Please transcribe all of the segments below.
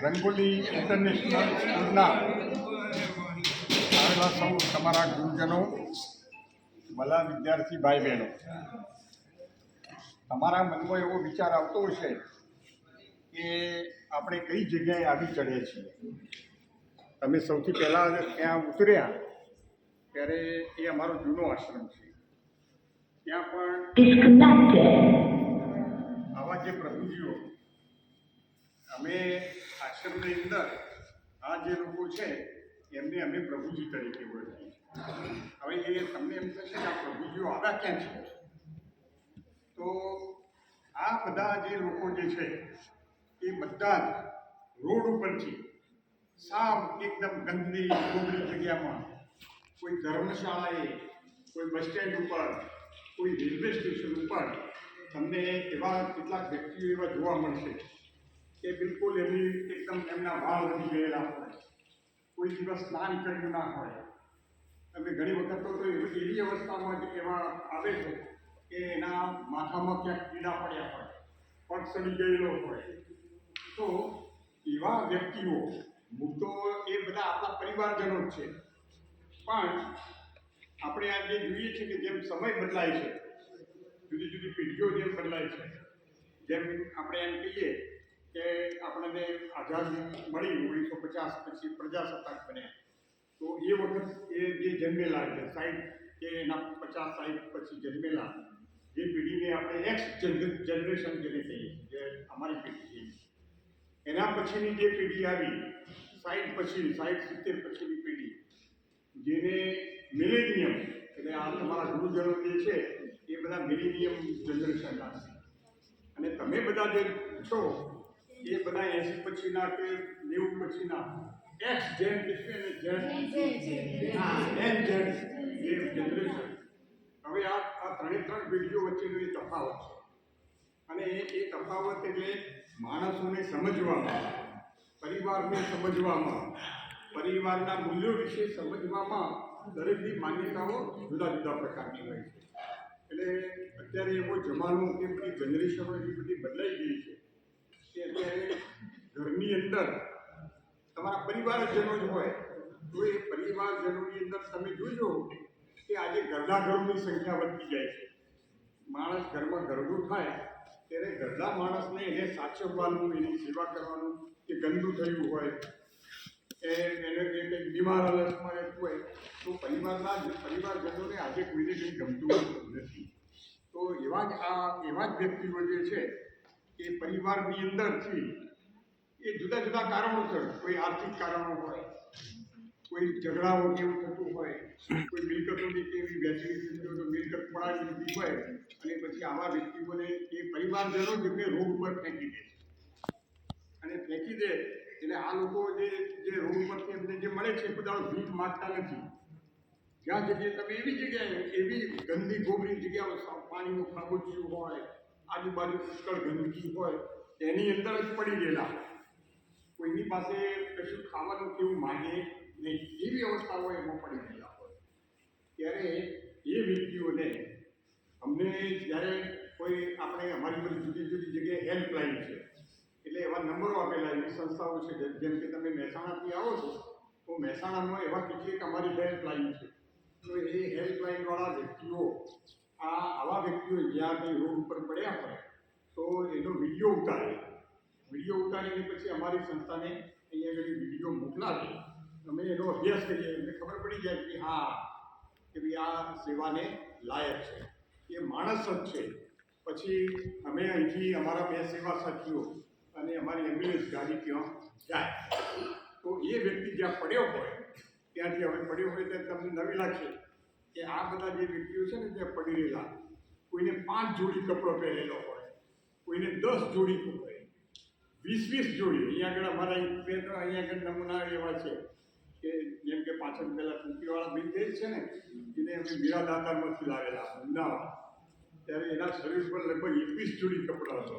Rangoli international સ્કૂલના આવેલા સૌ તમારા ગુરુજનો, ભલા વિદ્યાર્થી ભાઈ બહેનો, તમારા મનમાં એવો વિચાર આવતો હશે કે આપણે કઈ જગ્યાએ આવી ચડ્યા છીએ. તમે સૌથી પહેલાં ત્યાં ઉતર્યા ત્યારે એ અમારો જૂનો આશ્રમ છે. ત્યાં પણ આવા જે પ્રભુજીઓ, અમે આશ્રમની અંદર આ જે લોકો છે એમને અમે પ્રભુજી તરીકે ઓળખીએ. હવે એ તમને એમ થશે કે આ પ્રભુજીઓ આવ્યા ક્યાં છે? તો આ બધા જે લોકો જે છે એ બધા જ રોડ ઉપરથી સાવ એકદમ ગંદી ગોબરી જગ્યામાં, કોઈ ધર્મશાળાએ, કોઈ બસ સ્ટેન્ડ ઉપર, કોઈ રેલવે સ્ટેશન ઉપર તમને એવા કેટલાક વ્યક્તિઓ એવા જોવા મળશે કે બિલકુલ એકદમ એમના વાળ વધી ગયેલા હોય, કોઈ દિવસ સ્નાન કર્યું ના હોય. તમે ઘણી વખત તો એવી અવસ્થામાં જ એવા આવે છે કે એના માથામાં ક્યાંક પીડા પડ્યા હોય, પગ સડી ગયેલો હોય. તો એવા વ્યક્તિઓ મૂળ તો એ બધા આપણા પરિવારજનો જ છે, પણ આપણે આજે જોઈએ છીએ કે જેમ સમય બદલાય છે, જુદી જુદી પેઢીઓ જેમ બદલાય છે, જેમ આપણે એમ કહીએ કે આપણને આઝાદી મળી 1950 પછી પ્રજાસત્તાક બન્યા, તો એ વખત એ જે જન્મેલા છે 60 કે એના 50-60 પછી જન્મેલા જે પેઢીને આપણે એક્સ જનરેશન જેને કહીએ, જે અમારી પેઢી છે, એના પછીની જે પેઢી આવી 60 પછી 60-70 પછીની પેઢી, જેને મિલેનિયમ, એટલે આ તમારા ગુરુજનો જે છે એ બધા મિલેનિયમ જનરેશનના છે. અને તમે બધા જે છો એ બધા 80 પછીના કે 90 પછીના એક્સ જેન એટલે એન જેન એ જનરેશન. હવે આ ત્રણ પેઢીઓ વચ્ચેનો એ તફાવત છે. અને એ તફાવત એટલે માણસોને સમજવામાં, પરિવારને સમજવામાં, પરિવારના મૂલ્યો વિશે સમજવામાં દરેકની માન્યતાઓ જુદા જુદા પ્રકારની હોય છે. એટલે અત્યારે એવો જમાનો કે બધી જનરેશનો એટલી બધી બદલાઈ ગઈ છે કે અત્યારે ઘરની અંદર તમારા પરિવારજનો જ હોય તો એ પરિવારજનોની અંદર તમે જોજો કે આજે ઘરડાઘરોની સંખ્યા વધતી જાય છે. માણસ ઘરમાં ઘરડું થાય ત્યારે ઘરડા માણસને એને સાચવવાનું, એની સેવા કરવાનું, કે ગંદુ થયું હોય, એને કંઈક બીમાર હાલતમાં રહેતું હોય તો પરિવારજનોને આજે કોઈને કંઈ ગમતું નથી. તો એવા જ વ્યક્તિઓ જે છે એ પરિવારની અંદરથી એ જુદા જુદા કારણોસર, કોઈ આર્થિક કારણો હોય, કોઈ ઝઘડાઓ કેવું થતું હોય, કોઈ મિલકતોની કેવી વહેંચણી થતી હોય તો મિલકત પડાવી દીધી હોય, અને પછી આવા વ્યક્તિઓને એ પરિવારજનો જ એમને રોડ ઉપર ફેંકી દે છે. અને ફેંકી દે એટલે આ લોકો જે રોડ ઉપરથી એમને જે મળે છે એ બધા ભીખ માગતા નથી. જ્યાં જગ્યાએ તમે એવી જગ્યાએ, એવી ગંદી ગોબરી જગ્યાઓ, પાણીનું ખાબોચિયું હોય, આજુબાજુ પુષ્કળ ગંદકી હોય, એની અંદર જ પડી ગયેલા, કોઈની પાસે કશું ખાવાનું કેવું માંગે નહીં, એવી અવસ્થાઓ એમાં પડી ગયેલા હોય. ત્યારે એ વ્યક્તિઓને અમને જ્યારે કોઈ આપણે અમારી બધી જુદી જુદી જગ્યાએ હેલ્પલાઇન છે, એટલે એવા નંબરો આપેલા, એવી સંસ્થાઓ છે, જેમ કે તમે મહેસાણાથી આવો છો તો મહેસાણામાં એવા કેટલીક અમારી હેલ્પલાઇન છે. તો એ હેલ્પલાઇનવાળા વ્યક્તિઓ આવા વ્યક્તિઓ જ્યાં કંઈ રોડ ઉપર પડ્યા હોય તો એનો વિડીયો ઉતારીને પછી અમારી સંસ્થાને અહીંયા આગળ વિડીયો મોકલાવી અમે એનો અભ્યાસ કરીએ, એમને ખબર પડી જાય કે હા કે ભાઈ આ સેવાને લાયક છે, એ માણસ જ છે. પછી અમે અહીંથી અમારા 2 સેવા સાથીઓ અને અમારી એમ્બ્યુલન્સ ગાડી ત્યાં જાય તો એ વ્યક્તિ જ્યાં પડ્યો હોય ત્યાંથી હવે પડ્યો હોય ત્યારે તમને નવી લાગશે કે આ બધા જે વ્યક્તિઓ છે ને ત્યાં પડી રહેલા, કોઈને 5 જોડી કપડો પહેરેલો હોય, કોઈને 10 જોડી હોય, 20 જોડી. અહીંયા આગળ અમારા અહીંયા આગળ નમૂના એવા છે કે જેમ કે પાછળ પેલા ટૂંકીવાળા બિલ્ડેજ છે ને, એને અમે મીરા દાતારમાંથી લાવેલા અમદાવાદ, ત્યારે એના શરીર પર લગભગ 21 જોડી કપડાં હતો.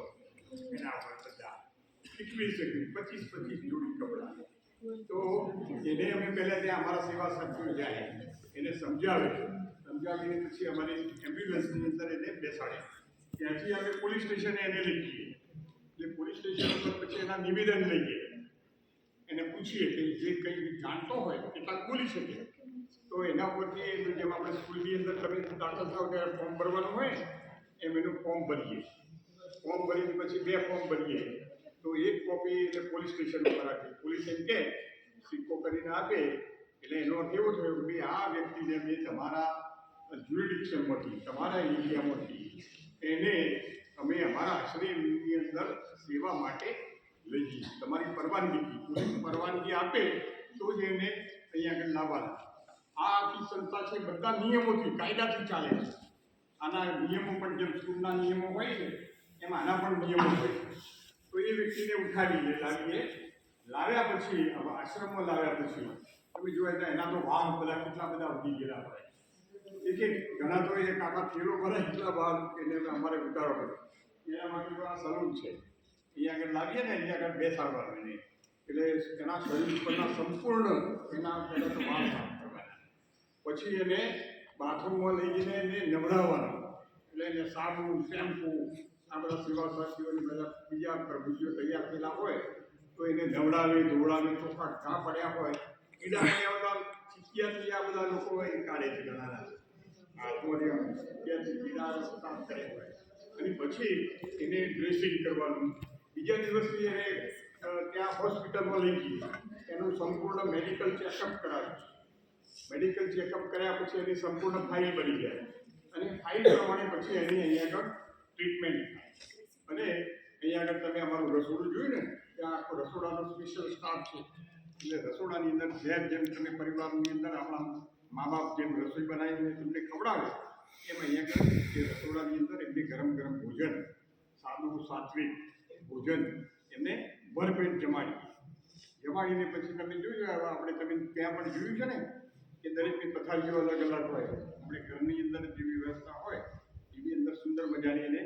એના પર બધા 21-25 જોડી કપડાં. તો એને અમે પહેલાં ત્યાં અમારા સેવા સાથીઓ જાય, એને સમજાવીને પછી અમારી એમ્બ્યુલન્સની અંદર એને બેસાડે. ત્યાંથી અમે પોલીસ સ્ટેશને એને લઈ જઈએ, એટલે પોલીસ સ્ટેશન ઉપર પછી એના નિવેદન લઈએ એને પૂછીએ કે જે કંઈ જાણતો હોય કેટલાક બોલી શકે, તો એના પરથી જેમ આપણે સ્કૂલની અંદર તમે દાખલ થાવ ત્યારે ફોર્મ ભરવાનું હોય એમ એનું ફોર્મ ભરીએ. ફોર્મ ભરીને પછી 2 ફોર્મ ભરીએ, તો એક કોપી એટલે પોલીસ સ્ટેશન ઉપર રાખીએ. પોલીસ એમ કે સિક્કો કરીને આપે એટલે એનો અર્થ એવો થયો કે આ વ્યક્તિને મેં તમારા જ્યુરિડિક્શનમાંથી, તમારા એરિયામાંથી એને અમે અમારા આશ્રયની અંદર સેવા માટે લઈ જઈએ. તમારી પરવાનગીથી, પોલીસ પરવાનગી આપે તો જ એને અહીંયા આગળ લાવવાના. આ આખી સંસ્થા છે બધા નિયમોથી, કાયદાથી ચાલે છે. આના નિયમો પણ જેમ સ્કૂલના નિયમો હોય ને એમ આના પણ નિયમો હોય. તો એ વ્યક્તિને ઉઠાવીને લાવ્યા પછી, આશ્રમમાં લાવ્યા પછી તમે જોયા તો એના તો વાઘ બધા કેટલા બધા ઉડી ગયેલા હોય. એક ઘણા તો એ કાકા થેલો ભરે એટલા વાઘ એને અમારે ઉતારો પડે. એના માટે આ સલૂન છે, અહીંયા આગળ લાવીએ ને અહીંયા આગળ બેસાડવાનું એને, એટલે એના શરીર ઉપરના સંપૂર્ણ એના પહેલાં તો વાળ સાફ કરવાના, પછી એને બાથરૂમમાં લઈ જઈને એને નવડાવવાનું. એટલે એને સાબુ, શેમ્પુ, આ બધા સેવા સાથીઓને બધા બીજા પ્રભુજીઓ તૈયાર થયેલા હોય તો એને નવડાવે, ધોવડાવે, ચોખ્ખા ઘા પડ્યા હોય, કીડા પડ્યા બધા ચીકિયાથી આ બધા લોકો એ કાઢે છે ઘણા ચીકિયાથી કીડા સાફ કરે હોય. અને પછી એને ડ્રેસિંગ કરવાનું. બીજા દિવસથી એને ત્યાં હોસ્પિટલમાં લઈ જઈએ, એનું સંપૂર્ણ મેડિકલ ચેકઅપ કરાવ્યું. મેડિકલ ચેકઅપ કર્યા પછી એની સંપૂર્ણ ફાઇલ બની જાય અને ફાઇલ પ્રમાણે પછી એની અહીંયા આગળ ટ્રીટમેન્ટ થાય. અને અહીંયા આગળ તમે અમારું રસોડું જોયું ને, ત્યાં આખો રસોડાનો સ્પેશિયલ સ્ટાફ છે. એટલે રસોડાની અંદર જેમ તમે પરિવારની અંદર આપણા મા બાપ જેમ રસોઈ બનાવીને તમને ખવડાવે એમ અહીંયા આગળ એ રસોડાની અંદર એમને ગરમ ગરમ ભોજન, સાદું સાત્વિક ભોજન એમને ભરપેટ જમાડીને પછી તમે જોયું આપણે તમે ત્યાં પણ જોયું છે ને કે દરેકની પથારીઓ અલગ અલગ હોય. આપણે ઘરની અંદર જેવી વ્યવસ્થા હોય એવી અંદર સુંદર મજાની એને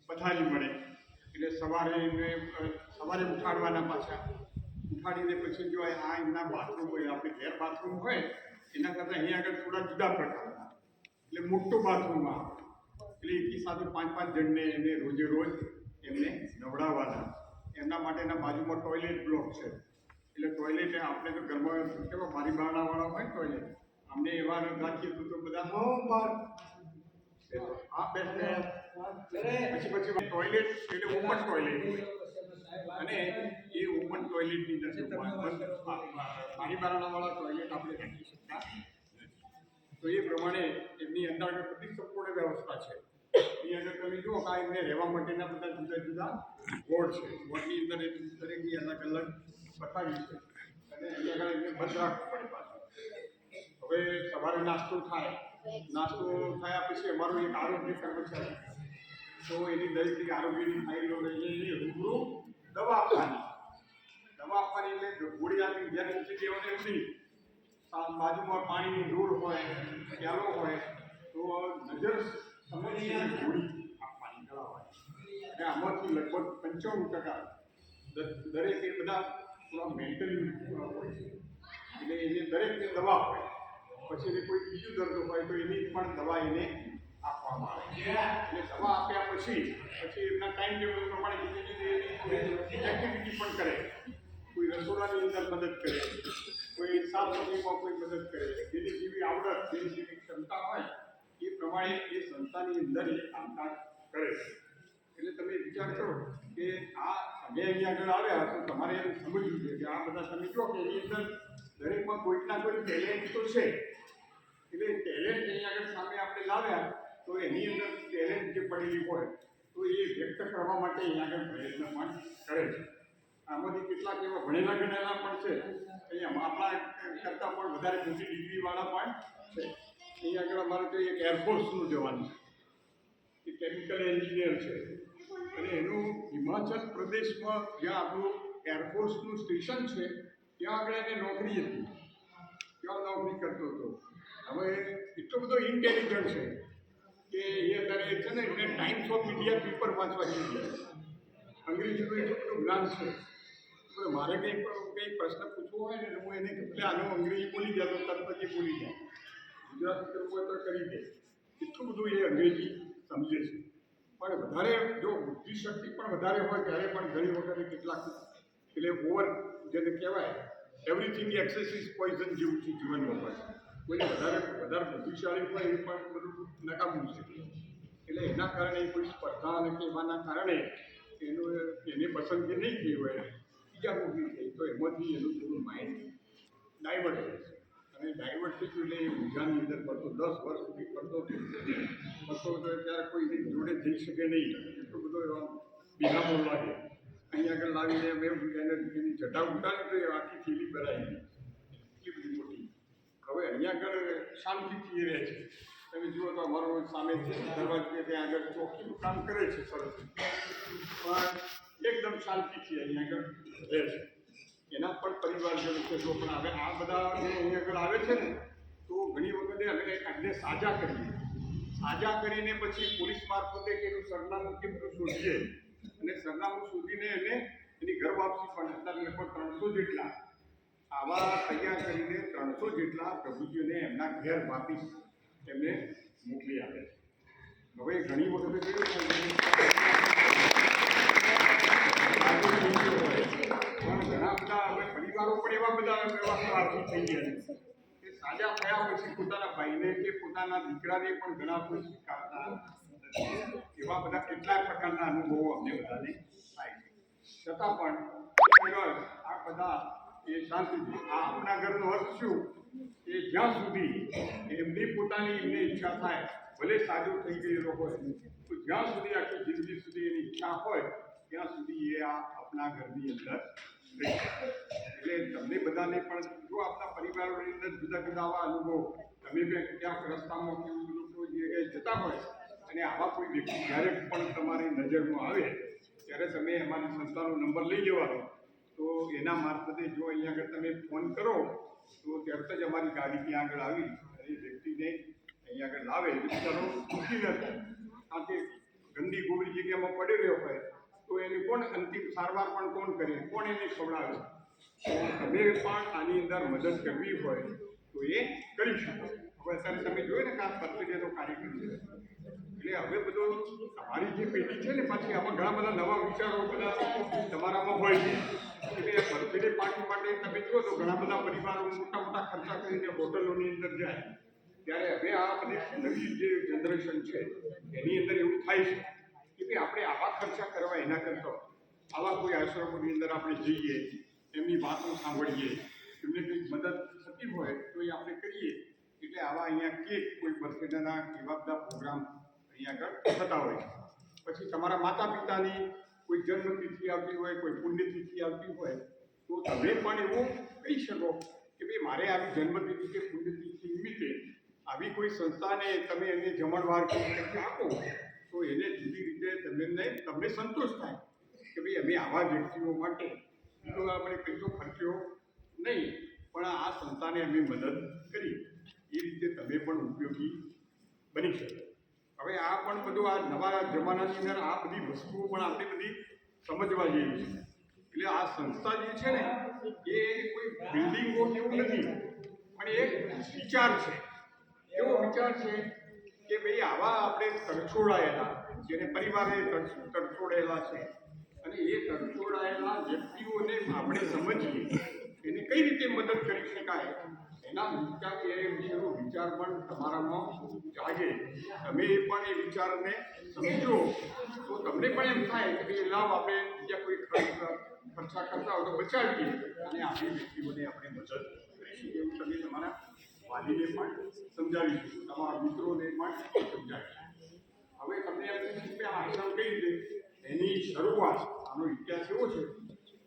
પથારી મળે. એટલે સવારે ઉઠાડવાના, પાછા ઉઠાડીને પછી જો આ એમના બાથરૂમ હોય, આપણે ઘેર બાથરૂમ હોય એના કરતાં અહીંયા આગળ થોડા જુદા પ્રકારના, એટલે મોટું બાથરૂમ આવે. એટલે એકી સાથે 5-5 જણને એને રોજે રોજ એમને નવડાવવાના. એમના માટેના બાજુમાં ટોયલેટ બ્લોક છે. એટલે ટોયલેટ આપણે તો ઘરમાં કેવા બારી બારણાવાળા હોય ટોયલેટ, અમને એવા રાખીએ તો બધા આ બેસને પછી ટોયલેટ એટલે ઓપન ટોયલેટ હોય. અને એ ઓપન ટોયલેટની અંદર બારી બારણાવાળા ટોયલેટ આપણે રાખી શકતા. તો એ પ્રમાણે એમની અંદર બધી સંપૂર્ણ વ્યવસ્થા છે. એની અંદર તમે જુઓ કે એમને રહેવા માટેના બધા જુદા જુદા વોર્ડ છે. વોર્ડની અંદર દરેકની અલગ અલગ પથારી છે અને અહીંયા આગળ એમને બંધ રાખવું પડે પાછું. હવે સવારે નાસ્તો થાય, નાસ્તો થયા પછી અમારો એક આરોગ્ય કર્મચારી, તો એની દરેકની આરોગ્યની ફાઇલો લઈને રૂબરૂ દવા આપવાની એટલે ગોળી આપી જ્યારે મૂકી દેવાની નથી. બાજુમાં પાણીની ડોલ હોય, પ્યાલો હોય તો નજર સમજીને ગોળી આપવાની દવા હોય. અને આમાંથી લગભગ 95% દરેક એ બધા થોડા મેન્ટલી હોય છે. એટલે એને દરેકને દવા હોય. પછી એને કોઈ બીજું દર્દ હોય તો એની પણ દવા એને આપવામાં આવે. એટલે દવા આપ્યા પછી એમના ટાઈમ ટેબલ પ્રમાણે બીજી એક્ટિવિટી પણ કરે. કોઈ રસોડાની અંદર મદદ કરે, કોઈ સાફ સફાઈમાં કોઈ મદદ કરે. જેની જેવી આવડત, જેની જેવી ક્ષમતા હોય એ પ્રમાણે એ સંસ્થાની અંદર એ કામકાજ કરે. એટલે તમે વિચાર કરો કે આ અમે અહીંયા આગળ આવ્યા તો તમારે એમ સમજવું જોઈએ કે આ બધા તમે કહો કે એની અંદર દરેકમાં કોઈકના કોઈ ટેલેન્ટ તો છે. એટલે ટેલેન્ટ અહીંયા આગળ સામે આપણે લાવ્યા તો એની અંદર ટેલેન્ટ જે પડેલી હોય તો એ વ્યક્ત કરવા માટે અહીંયા આગળ પ્રયત્ન પણ કરે છે. આમાંથી કેટલાક એવા ભણેલા ગણેલા પણ છે, અહીંયા આપણા કરતાં પણ વધારે મોટી ડિગ્રીવાળા પણ છે. અહીંયા આગળ અમારે તો એક એરફોર્સનું જવાન છે, એ કેમિકલ એન્જિનિયર છે અને એનું હિમાચલ પ્રદેશમાં જ્યાં આપણું એરફોર્સનું સ્ટેશન છે ત્યાં આગળ એને નોકરી હતી, ત્યાં નોકરી કરતો હતો. હવે એટલો બધો ઇન્ટેલિજન્ટ છે કે એ અત્યારે છે ને એને ટાઈમ્સ ઓફ ઇન્ડિયા પેપર વાંચવા જઈએ. અંગ્રેજીનું એટલું બધું જ્ઞાન છે. મારે કંઈ પ્રશ્ન પૂછવો હોય ને હું એને એટલે આનો અંગ્રેજી બોલી જાય તો તરત જ બોલી જાય. ગુજરાતી કરવું હોય તો કરી દે. એટલું બધું એ અંગ્રેજી સમજે છે. પણ વધારે જો બુદ્ધિશક્તિ પણ વધારે હોય ત્યારે પણ ઘણી વખતે કેટલાક એટલે ઓવર જેને કહેવાય એવરીથિંગ એક્સેસ ઇઝ પોઈઝન જેવું છે જીવનમાં પણ કોઈને વધારે બુદ્ધિશાળી હોય એ પણ બધું નકામું છે. એટલે એના કારણે કોઈ સ્પર્ધા અને કે એવાના કારણે એની પસંદગી નહીં થઈ હોય બીજા કોઈની થઈ તો એમાંથી એનું થોડું માઇન્ડ ડાયવર્ટ હોય છે. અને ડાયવર્ટ થઈ ગયું એટલે એ ઊંઝાની અંદર પડતો 10 વર્ષ સુધી પડતો ત્યારે કોઈ જોડે જઈ શકે નહીં. એટલો બધો એવા બિહામો લાગે. અહીંયા આગળ લાવીને એની જટા ઉતારી તો એ આખી થેલી ભરાઈ એટલી બધી મોટી. હવે અહીંયા આગળ શાંતિથી રહે છે. તમે જુઓ તો અમારો સામે દરવાજે ત્યાં આગળ ચોકીનું કામ કરે છે સરસ, પણ એકદમ શાંતિથી અહીંયા આગળ રહે છે. એના પણ પરિવારજનો છે. જો પણ હવે આ બધા જે અહીંયા આગળ આવે છે ને તો ઘણી વખતે અમે એમને સાજા કરીને પછી પોલીસ મારફતે કે એનું સરનામું કે બધું શોધીએ અને સરનામું શોધીને એને એની ઘર વાપસી પણ અત્યારે લગભગ 300 જેટલા આવા તૈયાર કરીને 300 જેટલા પ્રભુજીઓને એમના ઘેર વાપી એમને મોકલી આપે છે. હવે ઘણી વખતે કેવું પણ ઘણા બધા હવે પરિવારો પણ એવા બધા વ્યવસ્થા થઈ ગયા છે કે સાજા થયા પછી પોતાના ભાઈને કે પોતાના દીકરાને પણ ઘણા કોઈ સ્વીકારતા એવા બધા કેટલાક પ્રકારના અનુભવો અમને બધાને થાય છે. છતાં પણ આ બધા એ શાંતિથી આ આપણા ઘરનો અર્થ શું કે જ્યાં સુધી એમની પોતાની ઈચ્છા થાય ભલે સાજું થઈ ગયેલો હોય તો જ્યાં સુધી આખી જિંદગી સુધી એની ઈચ્છા હોય ત્યાં સુધી એ આ આપણા ઘરની અંદર રહી શકે. એટલે તમને બધાને પણ જો આપણા પરિવારોની અંદર જુદા જુદા આવા અનુભવ તમે બી ક્યાંક રસ્તામાં કેવું બધું કોઈ જગ્યાએ જતા હોય અને આવા કોઈ વ્યક્તિ જ્યારે પણ તમારી નજરમાં આવે ત્યારે તમે અમારી સંસ્થાનો નંબર લઈ લેવાનો. તો એના મારફતે જો અહીંયા આગળ તમે ફોન કરો તો તરત જ અમારી ગાડી ત્યાં આગળ આવી અને વ્યક્તિને અહીંયા આગળ લાવે. બિચારો દુઃખી ન થાય, કારણ કે ગંદી ગોબરી જગ્યામાં પડી રહ્યો હોય તો એની કોણ અંતિમ સારવાર પણ કોણ કરે, કોણ એને ખવડાવે. તો તમે પણ આની અંદર મદદ કરવી હોય તો એ કરી શકો. હવે અત્યારે તમે જોયું ને કે આ બર્થડેનો કાર્યક્રમ છે એટલે હવે બધો તમારી જે પેઢી છે ને પાછી આમાં ઘણા બધા નવા વિચારો બધા તમારામાં હોય છે. એટલે બર્થડે પાર્ટી માટે તમે જુઓ તો ઘણા બધા પરિવારો મોટા ખર્ચા કરીને હોટલોની અંદર જાય. ત્યારે હવે આ બધી નવી જે જનરેશન છે એની અંદર એવું થાય છે કે ભાઈ આપણે આવા ખર્ચા કરવા એના કરતાં આવા કોઈ આશ્રમોની અંદર આપણે જઈએ, એમની વાતો સાંભળીએ, એમને કંઈક મદદ થતી હોય તો એ આપણે કરીએ. એટલે આવા અહીંયા કેક કોઈ બર્થડેના એવા બધા પ્રોગ્રામ અહીંયા આગળ થતા હોય છે. પછી તમારા માતા પિતાની કોઈ જન્મતિથિ આવતી હોય, કોઈ પુણ્યતિથિ આવતી હોય તો તમે પણ એવું કહી શકો કે ભાઈ મારે આવી જન્મતિથિ કે પુણ્યતિથિ નિમિત્તે આવી કોઈ સંસ્થાને તમે એને જમણવાર કે આપો તો એને જુદી રીતે તમને સંતોષ થાય કે ભાઈ અમે આવા વ્યક્તિઓ માટે બીજો આપણે પૈસો ખર્ચ્યો નહીં પણ આ સંસ્થાને અમે મદદ કરી. એ રીતે તમે પણ ઉપયોગી બની શકો. હવે આ પણ બધું આ નવા જમાનાની અંદર આ બધી વસ્તુઓ પણ આપણે બધી સમજવા જેવી છે. એટલે આ સંસ્થા જે છે ને એ કોઈ બિલ્ડિંગો એવું નથી પણ એક વિચાર છે. એવો વિચાર છે કે ભાઈ આવા આપણે તરછોડાયેલા જેને પરિવારે તરછોડાયેલા છે અને એ તરછોડાયેલા વ્યક્તિઓને આપણે સમજીએ એને કઈ રીતે મદદ કરી શકાય એના વિશેનો વિચાર પણ તમારામાં જાગે. તમે પણ એ વિચારને સમજો તો તમને પણ એમ થાય કે ભાઈ લાવ આપણે બીજા કોઈ ખર્ચા કરતા હોય તો બચાવીએ અને આવી વ્યક્તિઓને આપણે મદદ કરીશું. એવું તમે તમારા વાલીને પણ સમજાવી શકો, તમારા મિત્રોને પણ સમજાવી. હવે તમને એમ પૂછ્યું કે આ આશ્રમ કઈ રીતે એની શરૂઆત આનો ઇતિહાસ એવો છે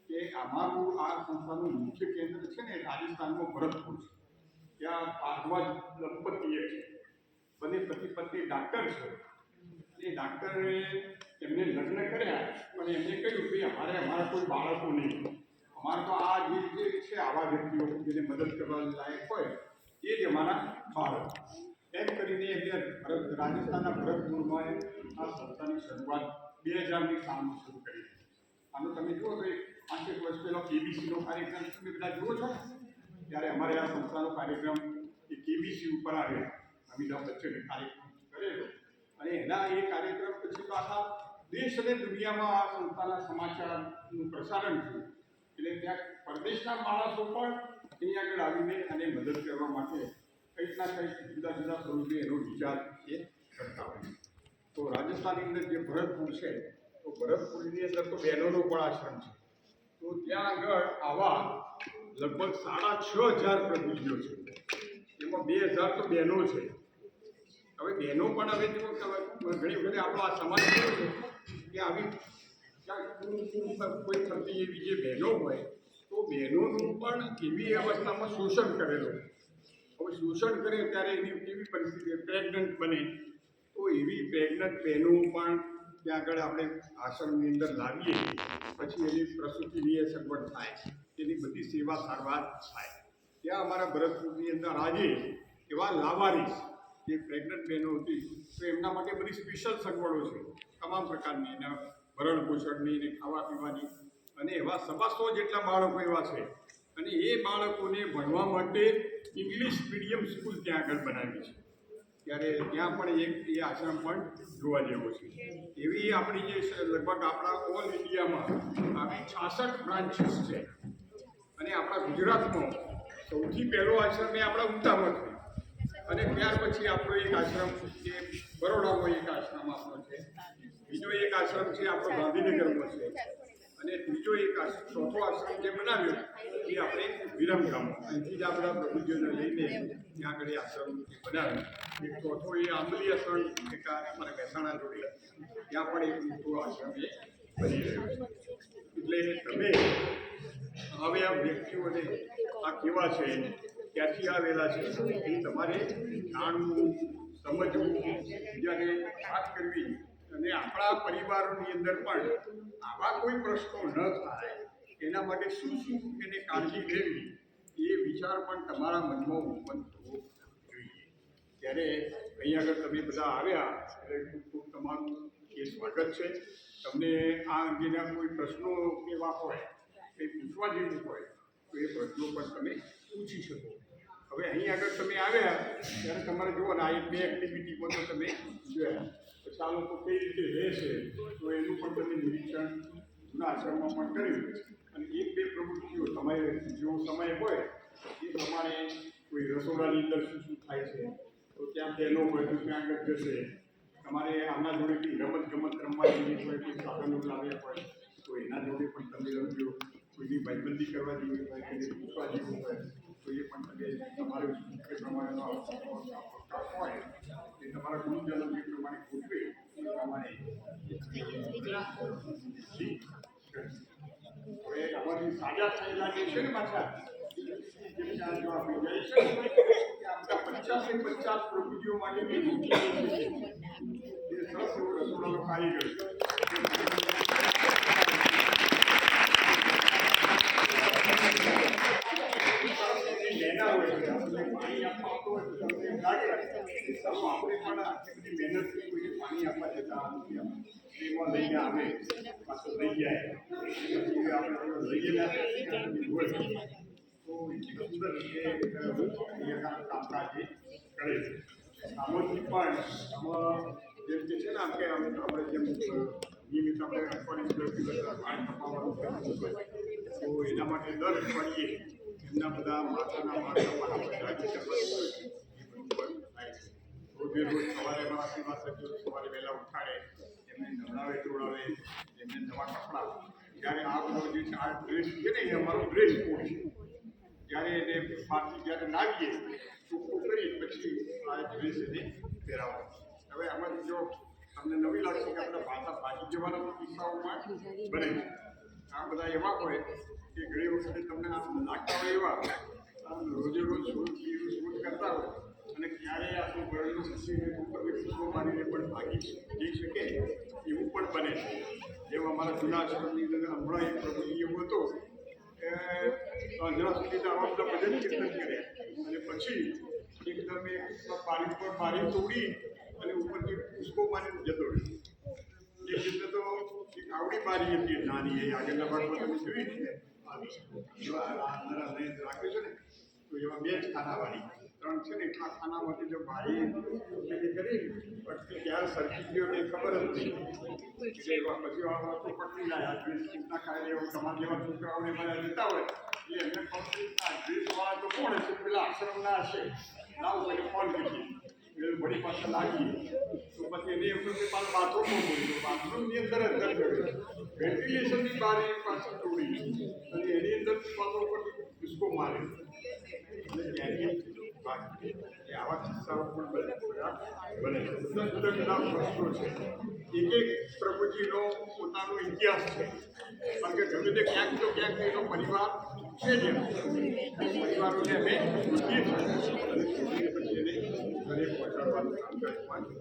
કે અમારું આ સંસ્થાનું મુખ્ય કેન્દ્ર છે ને રાજસ્થાનમાં ભરતપુર છે. ત્યાં ભારદ્વાજ દંપતીએ છે, બંને પતિ પત્ની ડાક્ટર છે. એ ડાક્ટરે એમને લગ્ન કર્યા પણ એમને કહ્યું કે અમારા કોઈ બાળકો નહીં, અમારે તો આ જે છે આવા વ્યક્તિઓ જેને મદદ કરવા લાયક હોય એ જ અમારા બાળક. એમ કરીને એમને રાજસ્થાનના ભરતપુરમાં આ સંસ્થાની શરૂઆત 2000ની સાલમાં શરૂ કરી. આનો તમે જુઓ તો 5 વર્ષ પહેલાં કેબીસીનો કાર્યક્રમ તમે બધા જુઓ છો ત્યારે અમારે આ સંસ્થાનો કાર્યક્રમ એ કેબીસી ઉપર આવ્યો. અમિતાભ બચ્ચને કાર્યક્રમ કરેલો અને એના એ કાર્યક્રમ પછી તો આખા દેશ અને દુનિયામાં આ સંસ્થાના સમાચારનું પ્રસારણ થયું એટલે ત્યાં પરદેશના માણસો પણ અહીં આગળ આવીને અને મદદ કરવા માટે કંઈક ના કંઈક જુદા જુદા સ્વરૂપે એનો વિચાર એ કરતા હોય. તો રાજસ્થાનની અંદર જે ભરતપુર છે, તો ભરતપુરની અંદર તો બહેનોનો પણ આશ્રમ છે. તો ત્યાં આગળ આવા લગભગ 6,500 પ્રભુજીઓ છે. એમાં 2,000 તો બહેનો છે. હવે બહેનો પણ હવે જો ઘણી વખતે આપણો આ સમાજ કેવો છે કે આવી કોઈ થતી એવી જે બહેનો હોય તો બહેનોનું પણ એવી અવસ્થામાં શોષણ કરેલું. હવે શોષણ કરે ત્યારે એની કેવી પરિસ્થિતિ, પ્રેગ્નન્ટ બને, તો એવી પ્રેગ્નન્ટ બહેનો પણ ત્યાં આગળ આપણે આશ્રમની અંદર લાવીએ, પછી એની પ્રસૂતિની એ સગવડ થાય, એની બધી સેવા સારવાર થાય. ત્યાં અમારા ભરતપુરની અંદર આજે એવા લાવારીસ જે પ્રેગ્નન્ટ બહેનો હતી તો એમના માટે બધી સ્પેશિયલ સગવડો છે, તમામ પ્રકારની, એના ભરણ પોષણની ને ખાવા પીવાની, અને એવા 100 જેટલા બાળકો એવા છે. અને એ બાળકોને ભણવા માટે ઇંગ્લિશ મીડિયમ સ્કૂલ ત્યાં આગળ બનાવી છે. ત્યારે ત્યાં પણ એક એ આશ્રમ પણ જોવા જેવો છે. એવી આપણી જે લગભગ આપણા ઓલ ઇન્ડિયામાં આવી 66 બ્રાન્ચીસ છે. અને આપણા ગુજરાતમાં સૌથી પહેલો આશ્રમ એ આપણા ઉમતામાં છે. અને ત્યાર પછી આપણો એક આશ્રમ જે બરોડામાં એક આશ્રમ આપણો છે, બીજો એક આશ્રમ છે આપણો ગાંધીનગરમાં છે, અને ત્રીજો એક ચોથો આશ્રમ જે બનાવ્યો એ આપણે વિરમગામમાં, અહીંથી જ આપણા પ્રભુજીઓને લઈને ત્યાં આગળ આશ્રમ બનાવ્યો. એક ચોથો એ આંબલી આશ્રમ એક અમારા મહેસાણા જોડે, ત્યાં પણ એક મોટો આશ્રમ એ બની રહ્યો છે. એટલે તમે હવે આ વ્યક્તિઓને આ કેવા છે, ક્યાંથી આવેલા છે, એ તમારે જાણવું, સમજવું, બીજાને વાત કરવી, અને આપણા પરિવારોની અંદર પણ આવા કોઈ પ્રશ્નો ન થાય એના માટે શું શું એને કાળજી લેવી એ વિચાર પણ તમારા મનમાં ઉત્પન્ન થવો જોઈએ. ત્યારે અહીં આગળ તમે બધા આવ્યા એટલે ખૂબ ખૂબ તમારું એ સ્વાગત છે. તમને આ અંગેના કોઈ પ્રશ્નો એવા હોય, કંઈ પૂછવા જેવું હોય તો એ પ્રશ્નો પણ તમે પૂછી શકો. હવે અહીં આગળ તમે આવ્યા ત્યારે તમારે જુઓ ને આ એક 2 એક્ટિવિટીમાં તો તમે જોયા, પછી આ લોકો કઈ રીતે રહેશે તો એનું પણ તમે નિરીક્ષણ જૂના આશ્રમમાં પણ કર્યું. અને 1-2 પ્રવૃત્તિઓ તમારે જેવો સમય હોય એ પ્રમાણે કોઈ રસોડાની અંદર શું શું થાય છે તો ત્યાં બહેનો હોય તો ત્યાં આગળ જશે. તમારે આના જોડે કંઈ રમત ગમત રમવાની હોય, કોઈ સાધનો લાવ્યા હોય તો એના જોડે પણ તમે રમજો. કોઈની ભાઈબંધી કરવા જેવી હોય, કોઈને પૂછવા જેવું હોય તો એ પણ તમે તમારે એ પ્રમાણેનો હોય એ તમારા ગુરુજનો જે પ્રમાણે ગોઠવે એ પ્રમાણે. હવે અમારી સાજા થયેલા જે છે ને પાછા જો આપણે જઈ શકીએ કે આપણા 50 પ્રવૃત્તિઓ માટે બી એ સરસ એવો રસોડાનો કારીગર લેના હોય છે, પાણી આપવા આવતો હોય તો તમને એમ લાગે આપણે પણ આટલી બધી મહેનતથી કોઈને પાણી આપવા જતા એમાં લઈને આવે પાછું લઈ જાય, પછી આપણે લઈએ ના હોય તો એટલી સુંદર રીતે કામકાજ કરે છે. આમાંથી પણ આમાં જેમ કે છે ને આમ કે આપણે જેમ નિયમિત આપણે અઠવાડિયે પાણી કપાવવાનું તો એના માટે દર અઠવાડિયે એમના બધા માતાના માતા રોજે રોજ સવારે મારા સેવા સભ્યો સવારે વહેલા ઉઠાડે, એમને નવડાવે ધોળાવે, એમને નવા કપડાં. જ્યારે આ બધો જે છે આ ડ્રેસ છે ને એ અમારો ડ્રેસ કોડ છે. જ્યારે એને પાછી જ્યારે લાવીએ ચોખ્ખું કરી પછી આ ડ્રેસ એને પહેરાવો. હવે આમાં જો તમને નવી લાગશે કે આપણા ભાષા ભાગી જવાના કિસ્સાઓમાં બને. આ બધા એવા હોય કે ઘણી વખતે તમને આમ લાગતા હોય એવા રોજે રોજ શૂટ કરતા હોય અને ક્યારેય આપણું ગળનું ખુશીને પુષ્પો મારીને પણ ભાગી જઈ શકે એવું પણ બને છે. જેમ અમારા જૂના આશ્રમની અંદર હમણાં એક પ્રભુ એવું હતો અંજરા સુધી આવા બધા ભજન કીર્તન કર્યા અને પછી એકદમ એક પાણી પર પાણી તોડી અને ઉપરથી પુષ્પો મારીને જતો રહ્યો. એ રીતે તો એક આવડી બારી હતી નાની, એ આગળના ભાગમાં તમે જોઈ છે એવા રાખ્યું છે ને તો એવા 2 જ ખાનાવાળી ત્રણ છે ને એટલા ખાનામાંથી જો બારી કરી પછી ક્યારે સરકી ગયો એ ખબર જ નહીં એટલે એવા પછી આ વસ્તુ પકડી જાય આ ડ્રેસ ખાય એવું તમારા જેવા છોકરાઓને બધા જતા હોય એટલે એમને પકડી આ ડ્રેસવાળા તો કોણ હશે પેલા આશ્રમના હશે લાવ એટલે ફોન કરી બધી પાસે લાગી તો પછી એની અંદર પાછું બાથરૂમમાં બોલ્યું બાથરૂમની અંદર અંદર વેન્ટિલેશનની બારી પાછળ તોડી અને એની અંદરથી પાછો ઉપર ડિસ્કો મારે એટલે ત્યાંની આવા કિસ્સાઓ પણ બને જુદા જુદા પ્રશ્નો છે એક પ્રભુજીનો પોતાનો ઇતિહાસ છે કારણ કે ગમે તે ક્યાંક તો ક્યાંક એનો પરિવાર છે જ પરિવારોને અમે શોધીએ છીએ અને શોધીને પછી એને ઘરે પહોંચાડવાનું કામ કરવાનું